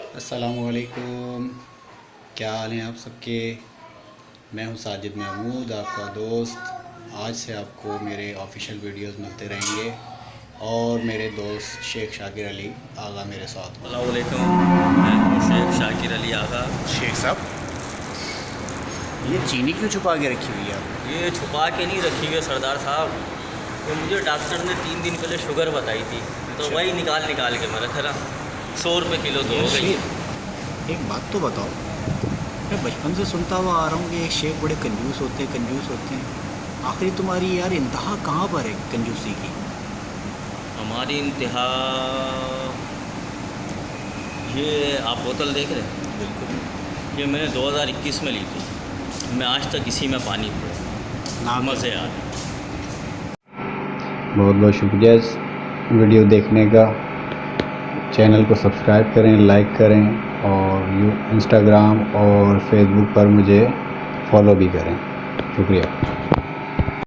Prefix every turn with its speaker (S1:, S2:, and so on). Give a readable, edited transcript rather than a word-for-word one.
S1: अस्सलामुअलैकुम, क्या हाल हैं आप सबके। मैं हूं साजिद महमूद, आपका दोस्त। आज से आपको मेरे ऑफिशियल वीडियोस मिलते रहेंगे और मेरे दोस्त शेख शाकिर अली आगा मेरे साथ।
S2: अस्सलामुअलैकुम, मैं हूं शेख शाकिर अली आगा।
S1: शेख साहब, ये चीनी क्यों छुपा के रखी हुई है आप?
S2: ये छुपा के नहीं रखी हुई है सरदार साहब, तो मुझे डॉक्टर ने 3 दिन पहले शुगर बताई थी, तो वही निकाल के मैं रखा ना। 100 रुपये किलो तो हो गई।
S1: एक बात तो बताओ, मैं बचपन से सुनता हुआ आ रहा हूँ कि शेख बड़े कंजूस होते हैं। आखिर तुम्हारी यार इंतहा कहाँ पर है कंजूसी की?
S2: हमारी इंतहा ये आप बोतल देख रहे हैं,
S1: बिल्कुल।
S2: ये मैंने 2021 में ली थी। मैं आज तक इसी में पानी पिया, मज़े आ रहे।
S1: बहुत बहुत शुक्रिया इस वीडियो देखने का। चैनल को सब्सक्राइब करें, लाइक करें और इंस्टाग्राम और फेसबुक पर मुझे फॉलो भी करें। शुक्रिया।